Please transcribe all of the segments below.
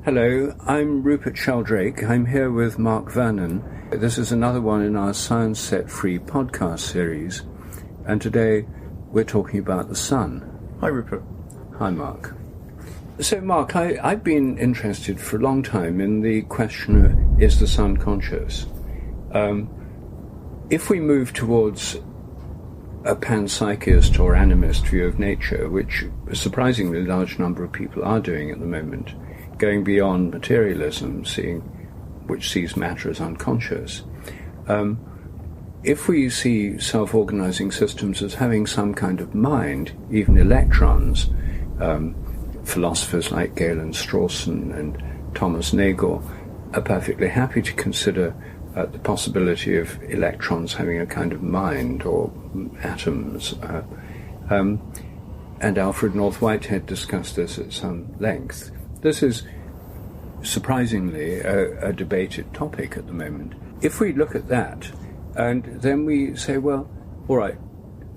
Hello, I'm Rupert Sheldrake. I'm here with Mark Vernon. This is another one in our Science Set Free podcast series, and today we're talking about the sun. Hi, Rupert. Hi, Mark. So, Mark, I've been interested for a long time in the question of, is the sun conscious? If we move towards a panpsychist or animist view of nature, which a surprisingly large number of people are doing at the moment, going beyond materialism, which sees matter as unconscious, if we see self-organizing systems as having some kind of mind, even electrons, philosophers like Galen Strawson and Thomas Nagel are perfectly happy to consider the possibility of electrons having a kind of mind, or atoms. And Alfred North Whitehead discussed this at some length. This is surprisingly a debated topic at the moment. If we look at that, and then we say, well, all right,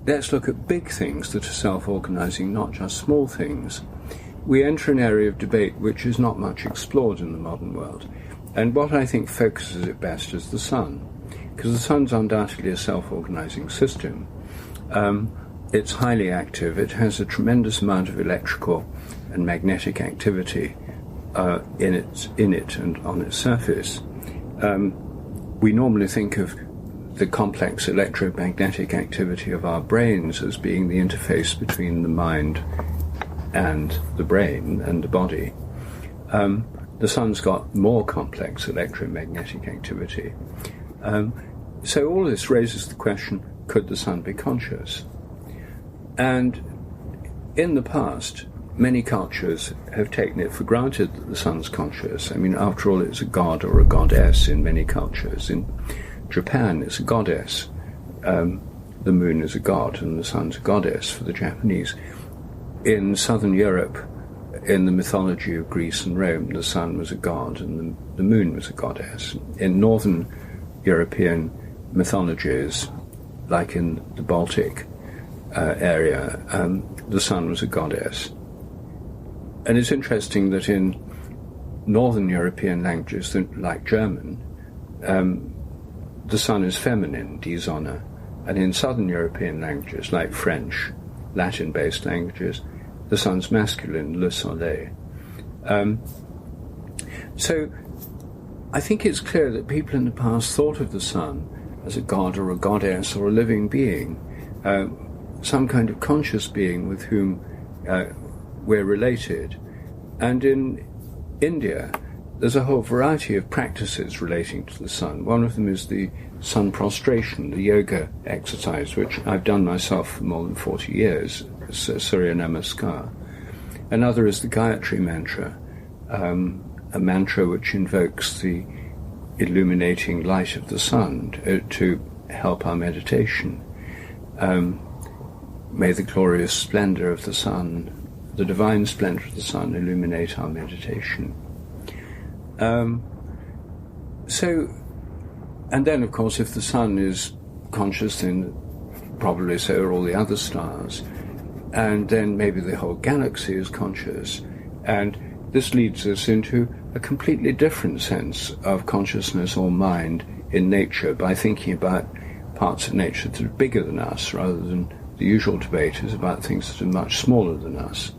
let's look at big things that are self-organizing, not just small things, we enter an area of debate which is not much explored in the modern world. And what I think focuses it best is the sun, because the sun's undoubtedly a self-organizing system. It's highly active. It has a tremendous amount of electrical and magnetic activity in it and on its surface. We normally think of the complex electromagnetic activity of our brains as being the interface between the mind and the brain and the body. The sun's got more complex electromagnetic activity. So all this raises the question, could the sun be conscious? And in the past, many cultures have taken it for granted that the sun's conscious. I mean, after all, it's a god or a goddess in many cultures. In Japan, it's a goddess. The moon is a god and the sun's a goddess for the Japanese. In southern Europe, in the mythology of Greece and Rome, the sun was a god and the moon was a goddess. In northern European mythologies, like in the Baltic area, the sun was a goddess. And it's interesting that in northern European languages, like German, the sun is feminine, die Sonne. And in southern European languages, like French, Latin-based languages, the sun's masculine, le soleil. So I think it's clear that people in the past thought of the sun as a god or a goddess or a living being, some kind of conscious being with whom we're related. And in India, there's a whole variety of practices relating to the sun. One of them is the sun prostration, the yoga exercise, which I've done myself for more than 40 years, Sūrya Namaskar. Another is the Gayatri mantra, a mantra which invokes the illuminating light of the sun to help our meditation. May the glorious splendor of the sun, the divine splendor of the sun, illuminate our meditation. And then, of course, if the sun is conscious, then probably so are all the other stars. And then maybe the whole galaxy is conscious. And this leads us into a completely different sense of consciousness or mind in nature by thinking about parts of nature that are bigger than us, rather than the usual debate is about things that are much smaller than us.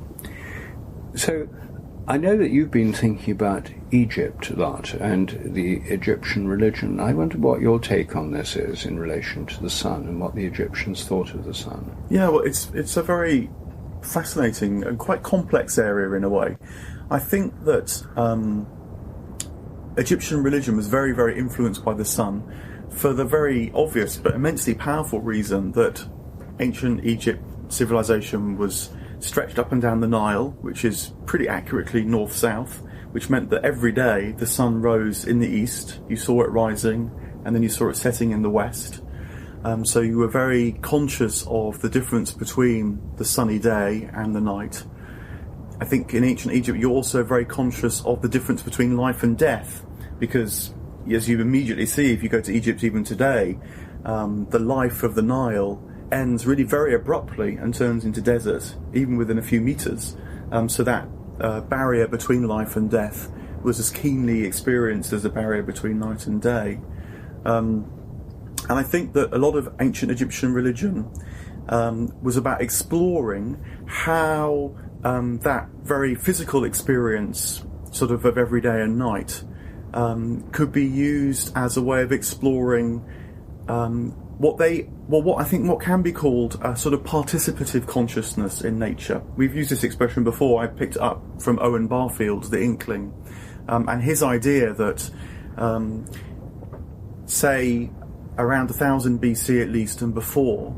So I know that you've been thinking about Egypt a lot and the Egyptian religion. I wonder what your take on this is in relation to the sun and what the Egyptians thought of the sun. Yeah, well, it's a very fascinating and quite complex area in a way. I think that Egyptian religion was very, very influenced by the sun for the very obvious but immensely powerful reason that ancient Egypt civilization was stretched up and down the Nile, which is pretty accurately north-south, which meant that every day the sun rose in the east, you saw it rising, and then you saw it setting in the west. So you were very conscious of the difference between the sunny day and the night. I think in ancient Egypt you're also very conscious of the difference between life and death, because as you immediately see if you go to Egypt even today, the life of the Nile ends really very abruptly and turns into desert, even within a few meters. So that barrier between life and death was as keenly experienced as the barrier between night and day. And I think that a lot of ancient Egyptian religion was about exploring how that very physical experience, sort of every day and night, could be used as a way of exploring what can be called a sort of participative consciousness in nature. We've used this expression before. I picked it up from Owen Barfield's The Inkling, and his idea that, say, around 1000 BC at least and before,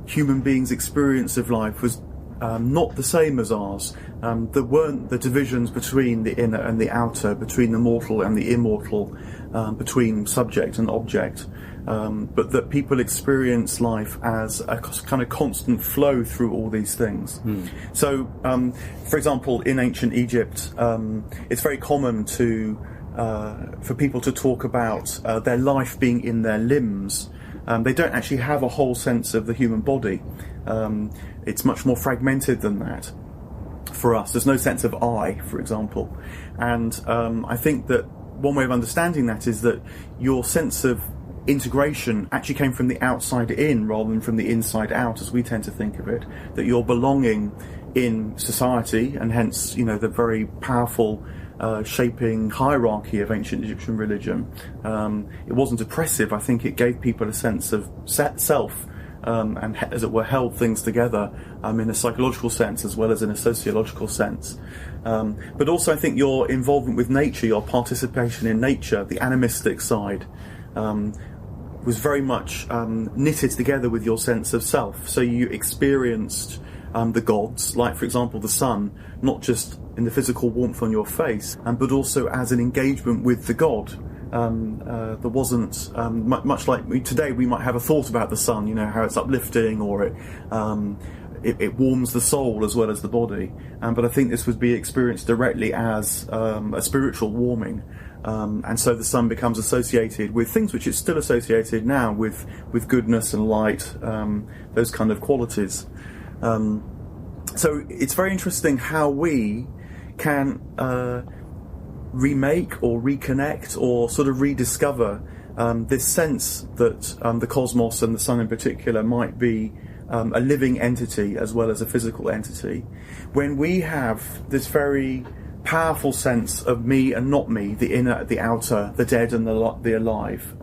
human beings' experience of life was not the same as ours. There weren't the divisions between the inner and the outer, between the mortal and the immortal, between subject and object, but that people experience life as a kind of constant flow through all these things. So, for example, in ancient Egypt, it's very common for people to talk about their life being in their limbs. They don't actually have a whole sense of the human body. It's much more fragmented than that. For us, there's no sense of I, for example. And I think that one way of understanding that is that your sense of integration actually came from the outside in rather than from the inside out, as we tend to think of it. That you're belonging in society, and hence, the very powerful shaping hierarchy of ancient Egyptian religion. It wasn't oppressive. I think it gave people a sense of self, and, as it were, held things together in a psychological sense as well as in a sociological sense. But also, I think your involvement with nature, your participation in nature, the animistic side, was very much knitted together with your sense of self. So you experienced the gods, like, for example, the sun, not just in the physical warmth on your face, but also as an engagement with the god. There wasn't much like today. We might have a thought about the sun, how it's uplifting, or it warms the soul as well as the body. But I think this would be experienced directly as a spiritual warming, and so the sun becomes associated with things which it's still associated now with goodness and light, those kind of qualities. So it's very interesting how we can remake or reconnect or sort of rediscover this sense that the cosmos and the sun in particular might be a living entity as well as a physical entity, when we have this very powerful sense of me and not me, the inner, the outer, the dead and the alive,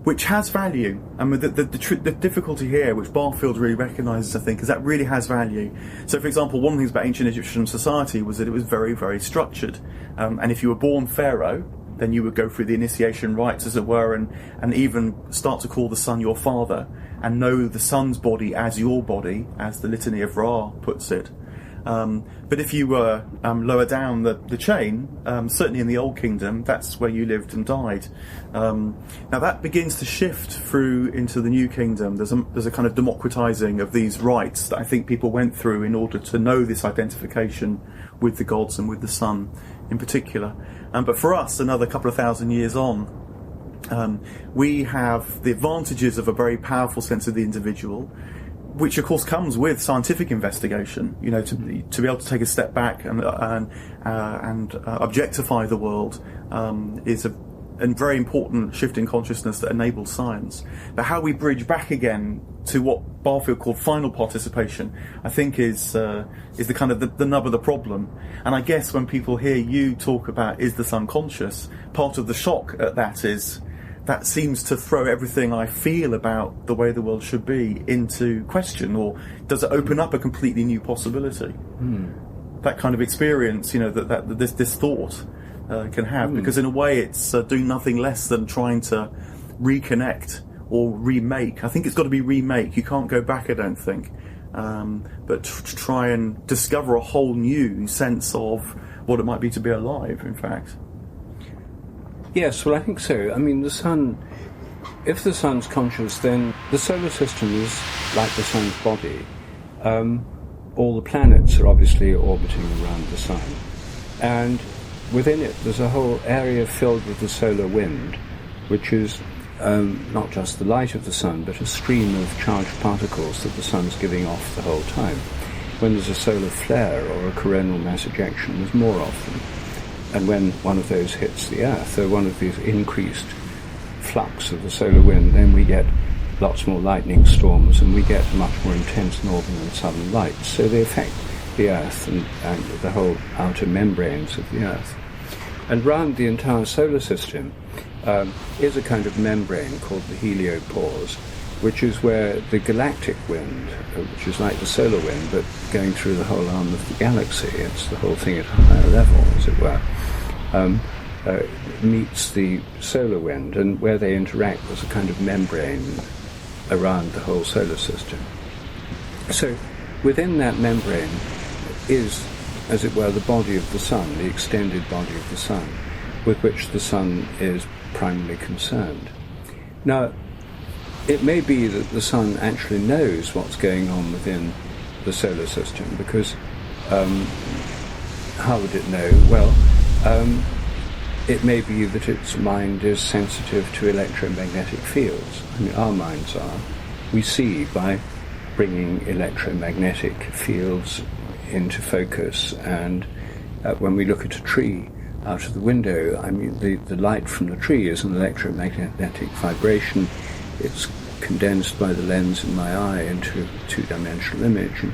which has value. I mean, the difficulty here, which Barfield really recognises, I think, is that really has value. So, for example, one of the things about ancient Egyptian society was that it was very, very structured. And if you were born pharaoh, then you would go through the initiation rites, as it were, and even start to call the sun your father, and know the sun's body as your body, as the Litany of Ra puts it. But if you were lower down the chain, certainly in the Old Kingdom, that's where you lived and died. Now that begins to shift through into the New Kingdom. There's a kind of democratizing of these rites that I think people went through in order to know this identification with the gods and with the sun in particular. But for us, another couple of thousand years on, we have the advantages of a very powerful sense of the individual, which of course comes with scientific investigation. To be able to take a step back and objectify the world is a very important shift in consciousness that enables science. But how we bridge back again to what Barfield called final participation, I think is the kind of the nub of the problem. And I guess when people hear you talk about is the sun conscious, part of the shock at that is that seems to throw everything I feel about the way the world should be into question, or does it open up a completely new possibility? That kind of experience, that this thought can have, because in a way it's doing nothing less than trying to reconnect or remake. I think it's got to be remake. You can't go back, I don't think. But to try and discover a whole new sense of what it might be to be alive, in fact. Yes, well, I think so. I mean, the sun, if the sun's conscious, then the solar system is like the sun's body. All the planets are obviously orbiting around the sun. And within it, there's a whole area filled with the solar wind, which is not just the light of the sun, but a stream of charged particles that the sun's giving off the whole time. When there's a solar flare or a coronal mass ejection, there's more of them. And when one of those hits the Earth, or one of these increased flux of the solar wind, then we get lots more lightning storms, and we get much more intense northern and southern lights. So they affect the Earth and the whole outer membranes of the Earth. And round the entire solar system is a kind of membrane called the heliopause, which is where the galactic wind, which is like the solar wind, but going through the whole arm of the galaxy, it's the whole thing at a higher level, as it were, meets the solar wind, and where they interact, there's a kind of membrane around the whole solar system. So within that membrane is, as it were, the body of the sun, the extended body of the sun, with which the sun is primarily concerned. Now, it may be that the sun actually knows what's going on within the solar system, because how would it know? Well, it may be that its mind is sensitive to electromagnetic fields. I mean, our minds are. We see by bringing electromagnetic fields into focus, and when we look at a tree out of the window, I mean, the light from the tree is an electromagnetic vibration. It's condensed by the lens in my eye into a two-dimensional image, and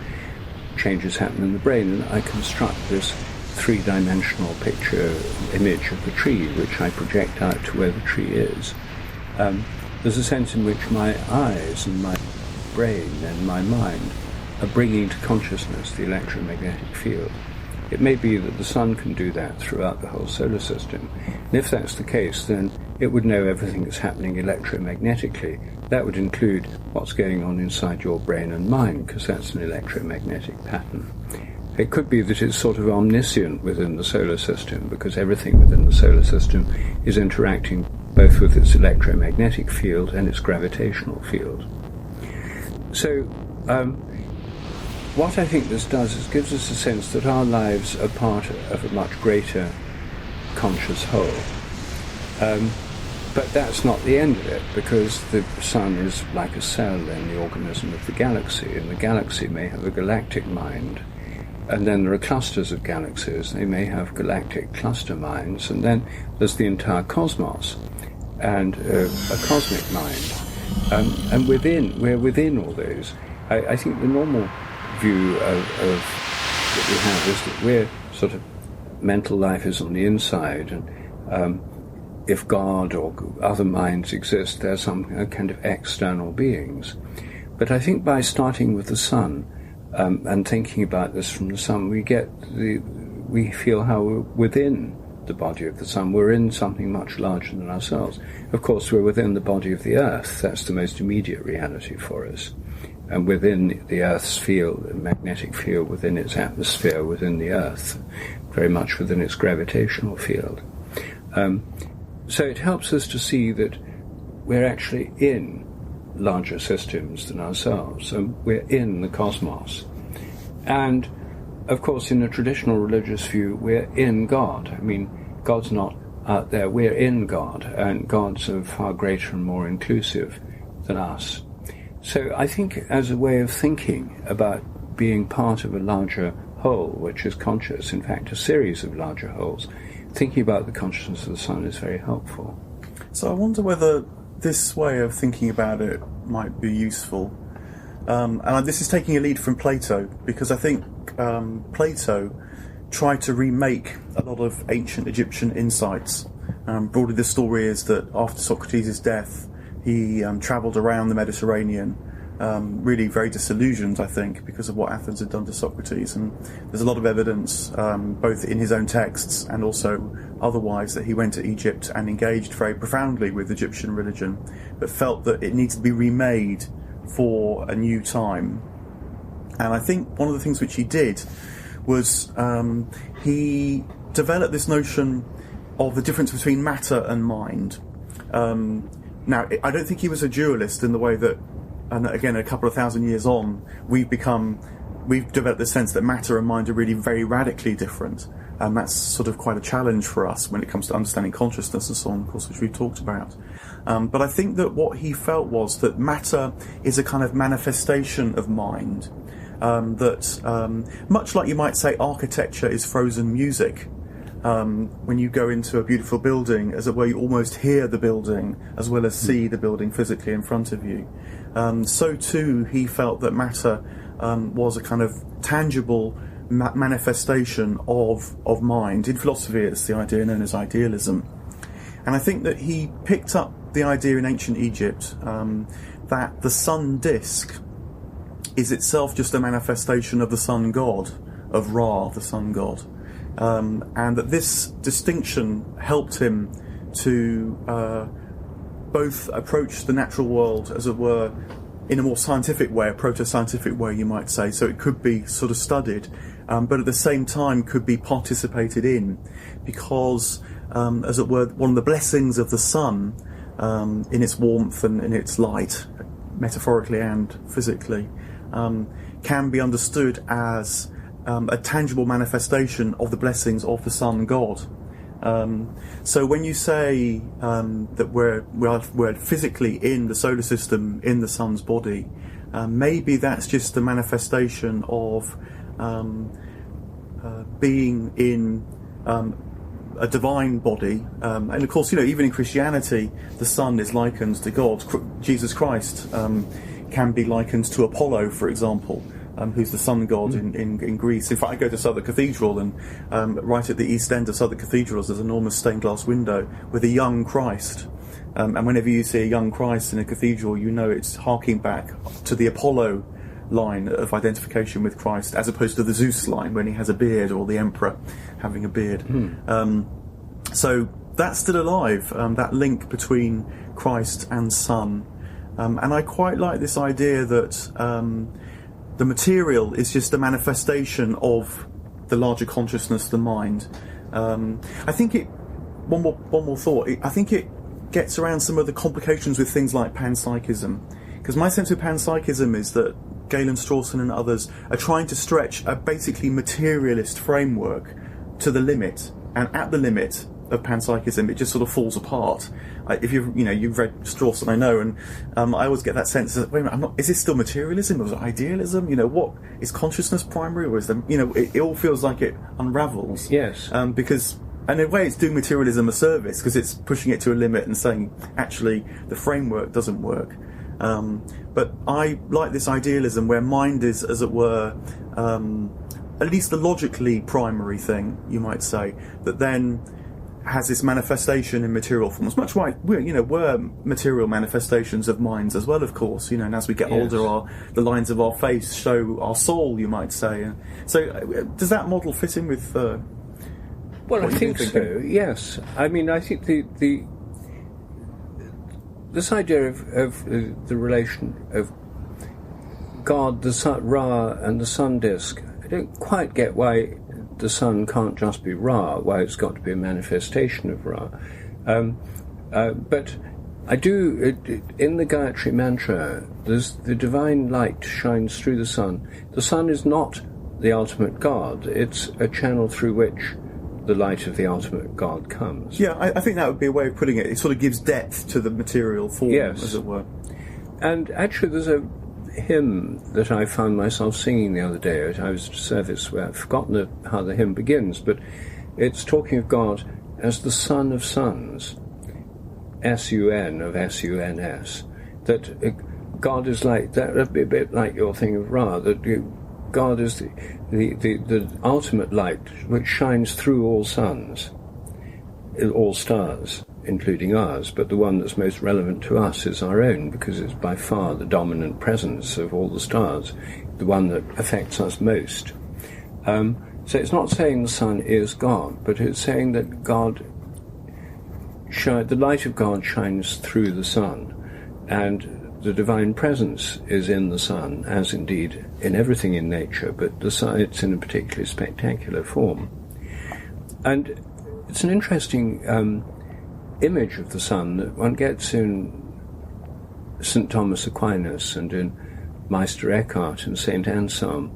changes happen in the brain, and I construct this three-dimensional picture image of the tree, which I project out to where the tree is. There's a sense in which my eyes and my brain and my mind are bringing to consciousness the electromagnetic field. It may be that the sun can do that throughout the whole solar system. And if that's the case, then it would know everything that's happening electromagnetically. That would include what's going on inside your brain and mind, because that's an electromagnetic pattern. It could be that it's sort of omniscient within the solar system, because everything within the solar system is interacting both with its electromagnetic field and its gravitational field. So, what I think this does is gives us a sense that our lives are part of a much greater conscious whole. But that's not the end of it, because the sun is like a cell in the organism of the galaxy, and the galaxy may have a galactic mind. And then there are clusters of galaxies. They may have galactic cluster minds. And then there's the entire cosmos and a cosmic mind. And we're within all those. I think the normal view that we have is that we're sort of, mental life is on the inside, and if God or other minds exist, they're some kind of external beings. But I think by starting with the sun, and thinking about this from the sun, we feel how we're within the body of the sun. We're in something much larger than ourselves. Of course, we're within the body of the earth. That's the most immediate reality for us. And within the earth's field, the magnetic field, within its atmosphere, within the earth, very much within its gravitational field. So it helps us to see that we're actually in larger systems than ourselves, and we're in the cosmos. And of course, in a traditional religious view, we're in God. I mean, God's not out there, we're in God, and God's far greater and more inclusive than us. So I think, as a way of thinking about being part of a larger whole, which is conscious, in fact a series of larger wholes, thinking about the consciousness of the sun is very helpful. So I wonder whether this way of thinking about it might be useful. And this is taking a lead from Plato, because I think Plato tried to remake a lot of ancient Egyptian insights. Broadly, the story is that after Socrates' death, he travelled around the Mediterranean, really very disillusioned, I think, because of what Athens had done to Socrates. And there's a lot of evidence, both in his own texts and also otherwise, that he went to Egypt and engaged very profoundly with Egyptian religion, but felt that it needs to be remade for a new time. And I think one of the things which he did was he developed this notion of the difference between matter and mind. Now, I don't think he was a dualist in the way that, and again, a couple of thousand years on, we've developed the sense that matter and mind are really very radically different. And that's sort of quite a challenge for us when it comes to understanding consciousness and so on, of course, which we've talked about. But I think that what he felt was that matter is a kind of manifestation of mind. That much like you might say architecture is frozen music, when you go into a beautiful building, as it were, you almost hear the building as well as see the building physically in front of you. So too, he felt that matter was a kind of tangible manifestation of mind. In philosophy, it's the idea known as idealism. And I think that he picked up the idea in ancient Egypt that the sun disk is itself just a manifestation of the sun god, of Ra, the sun god. And that this distinction helped him to both approach the natural world, as it were, in a more scientific way, a proto-scientific way, you might say. So it could be sort of studied, but at the same time could be participated in, because, as it were, one of the blessings of the sun, in its warmth and in its light, metaphorically and physically, can be understood as a tangible manifestation of the blessings of the sun god. So when you say that we're physically in the solar system, in the sun's body, maybe that's just the manifestation of being in a divine body. And of course, even in Christianity, the sun is likened to God. Jesus Christ can be likened to Apollo, for example, who's the sun god in Greece. In fact, I go to Southwark Cathedral, and right at the east end of Southwark Cathedral there's an enormous stained glass window with a young Christ. And whenever you see a young Christ in a cathedral, you know it's harking back to the Apollo line of identification with Christ, as opposed to the Zeus line when he has a beard, or the emperor having a beard. So that's still alive, that link between Christ and sun. And I quite like this idea that the material is just a manifestation of the larger consciousness, the mind. I think one more thought. I think it gets around some of the complications with things like panpsychism, because my sense of panpsychism is that Galen, Strawson and others are trying to stretch a basically materialist framework to the limit, and at the limit of panpsychism it just sort of falls apart. If you've read Strawson, I know, and I always get that sense that, wait a minute, is this still materialism, or is it idealism? What is consciousness primary, or is there, it all feels like it unravels. Yes. Because, and in a way, it's doing materialism a service, because it's pushing it to a limit and saying, actually, the framework doesn't work. But I like this idealism where mind is, as it were, at least the logically primary thing, you might say, that then has this manifestation in material forms, much like we're material manifestations of minds as well, of course. And as we get older, the lines of our face show our soul, you might say. So, does that model fit in with? Well, I think so. Yes, I mean, I think this idea of the relation of God, the sun, Ra, and the sun disk. I don't quite get why the sun can't just be Ra, why it's got to be a manifestation of Ra. But I do, in the Gayatri mantra, the divine light shines through the sun. The sun is not the ultimate God, it's a channel through which the light of the ultimate God comes. Yeah, I think that would be a way of putting it. It sort of gives depth to the material form, as it were. And actually there's a hymn that I found myself singing the other day. I was at a service where I've forgotten how the hymn begins, but it's talking of God as the Son of Suns, S-U-N of S-U-N-S, that God is like that, a bit like your thing of Ra, that God is the ultimate light which shines through all suns, all stars, including ours, but the one that's most relevant to us is our own, because it's by far the dominant presence of all the stars, the one that affects us most. So it's not saying the sun is God, but it's saying that the light of God shines through the sun, and the divine presence is in the sun, as indeed in everything in nature, but the sun, it's in a particularly spectacular form. And it's an interesting image of the sun that one gets in St. Thomas Aquinas and in Meister Eckhart and St. Anselm,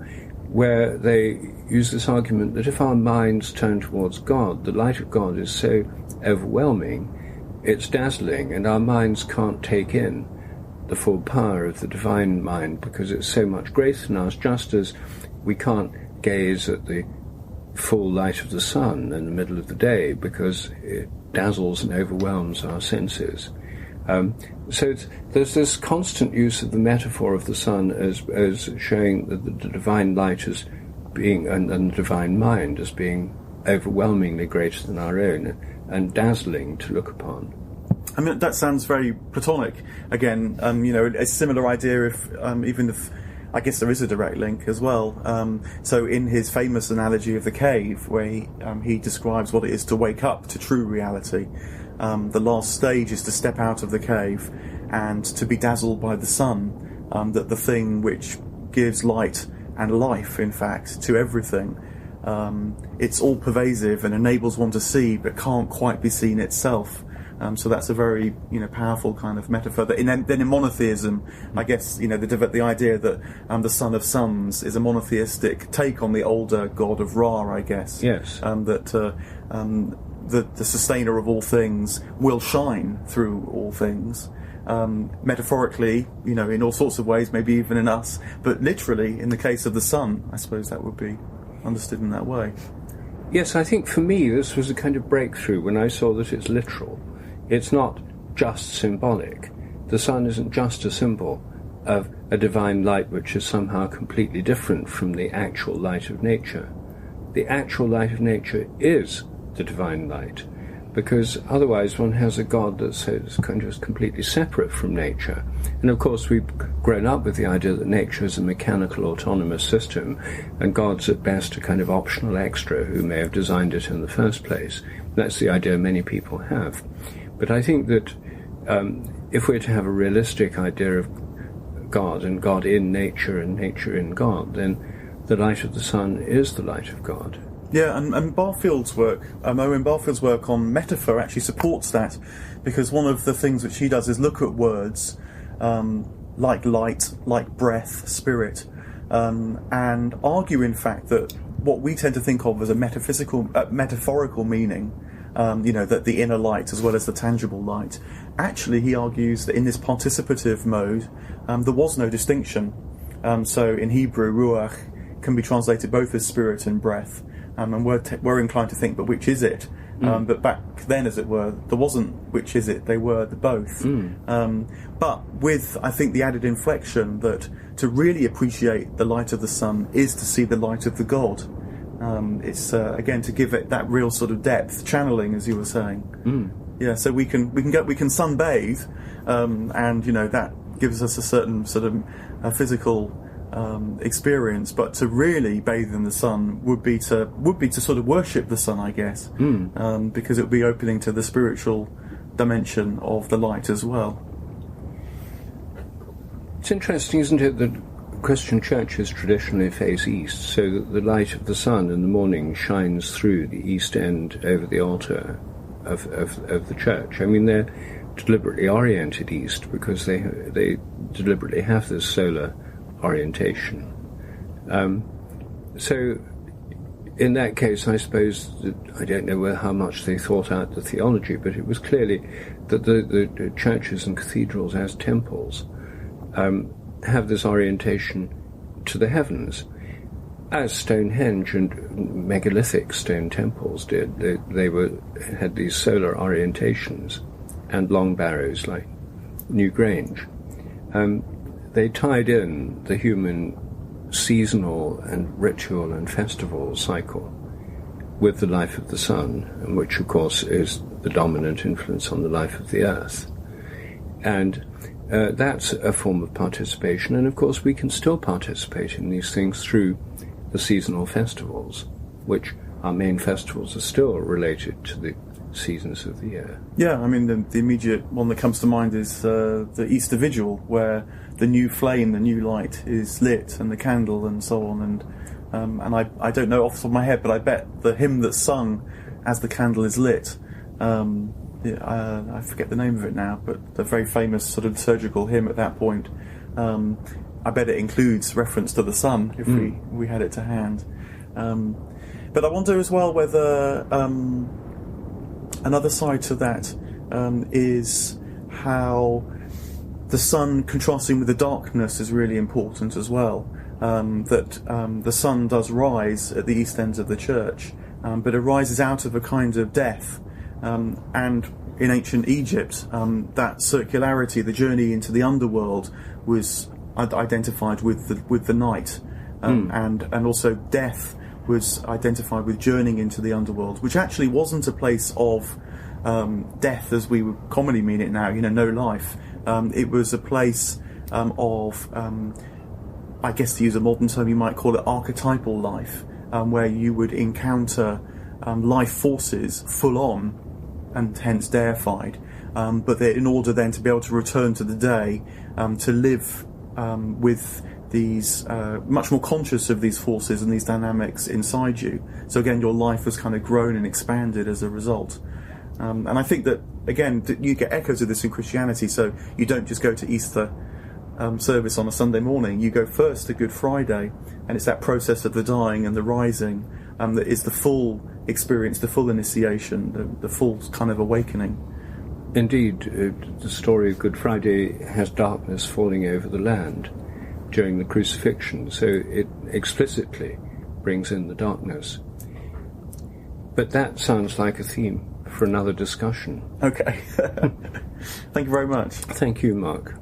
where they use this argument that if our minds turn towards God, the light of God is so overwhelming, it's dazzling, and our minds can't take in the full power of the divine mind because it's so much greater than us, just as we can't gaze at the full light of the sun in the middle of the day because it dazzles and overwhelms our senses. So there's this constant use of the metaphor of the sun as showing that the divine light as being, and the divine mind as being overwhelmingly greater than our own and dazzling to look upon. I mean, that sounds very Platonic. Again, a similar idea even if I guess there is a direct link as well. So in his famous analogy of the cave, where he describes what it is to wake up to true reality, the last stage is to step out of the cave and to be dazzled by the sun, that the thing which gives light and life, in fact, to everything. It's all pervasive and enables one to see, but can't quite be seen itself. So that's a very, powerful kind of metaphor. That then in monotheism, I guess, the idea that the son of suns is a monotheistic take on the older god of Ra, I guess. Yes. That the sustainer of all things will shine through all things. Metaphorically, in all sorts of ways, maybe even in us, but literally, in the case of the sun, I suppose that would be understood in that way. Yes, I think for me this was a kind of breakthrough when I saw that it's literal. It's not just symbolic. The sun isn't just a symbol of a divine light which is somehow completely different from the actual light of nature. The actual light of nature is the divine light, because otherwise one has a God that's kind of completely separate from nature. And of course we've grown up with the idea that nature is a mechanical autonomous system, and God's at best a kind of optional extra who may have designed it in the first place. That's the idea many people have. But I think that if we're to have a realistic idea of God, and God in nature and nature in God, then the light of the sun is the light of God. Yeah, and Barfield's work, Owen Barfield's work on metaphor actually supports that, because one of the things which he does is look at words like light, like breath, spirit, and argue, in fact, that what we tend to think of as a metaphorical meaning, that the inner light as well as the tangible light, actually he argues that in this participative mode there was no distinction. So in Hebrew, ruach can be translated both as spirit and breath. And we're inclined to think, but which is it? But back then, as it were, there wasn't which is it, they were the both. But with, I think, the added inflection that to really appreciate the light of the sun is to see the light of the God. It's, again, to give it that real sort of depth, channeling, as you were saying. Yeah, so we can sunbathe, and, that gives us a certain sort of physical experience, but to really bathe in the sun would be to sort of worship the sun, I guess, because it would be opening to the spiritual dimension of the light as well. It's interesting, isn't it, that Christian churches traditionally face east, so that the light of the sun in the morning shines through the east end over the altar of the church. I mean, they're deliberately oriented east because they deliberately have this solar orientation. So in that case, I suppose, I don't know how much they thought out the theology, but it was clearly that the churches and cathedrals as temples have this orientation to the heavens, as Stonehenge and megalithic stone temples did. They had these solar orientations, and long barrows like Newgrange. They tied in the human seasonal and ritual and festival cycle with the life of the sun, which of course is the dominant influence on the life of the earth. And that's a form of participation, and of course we can still participate in these things through the seasonal festivals, which our main festivals are still related to the seasons of the year. Yeah, I mean, the immediate one that comes to mind is the Easter Vigil, where the new flame, the new light is lit, and the candle and so on, and I don't know off the top of my head, but I bet the hymn that's sung as the candle is lit, I forget the name of it now, but the very famous sort of liturgical hymn at that point, I bet it includes reference to the sun, if we had it to hand. But I wonder as well whether another side to that is how the sun contrasting with the darkness is really important as well. that the sun does rise at the east ends of the church, but arises out of a kind of death. And in ancient Egypt, that circularity, the journey into the underworld, was identified with the night, and also death was identified with journeying into the underworld, which actually wasn't a place of death as we would commonly mean it now, no life. It was a place of, I guess to use a modern term, you might call it archetypal life, where you would encounter life forces full on, and hence deified, but that in order then to be able to return to the day, to live with these, much more conscious of these forces and these dynamics inside you. So again, your life has kind of grown and expanded as a result. And I think that, again, you get echoes of this in Christianity, so you don't just go to Easter service on a Sunday morning. You go first to Good Friday, and it's that process of the dying and the rising that is the full experience, the full initiation, the full kind of awakening. Indeed, the story of Good Friday has darkness falling over the land during the crucifixion, so it explicitly brings in the darkness. But that sounds like a theme for another discussion. Okay. Thank you very much. Thank you, Mark.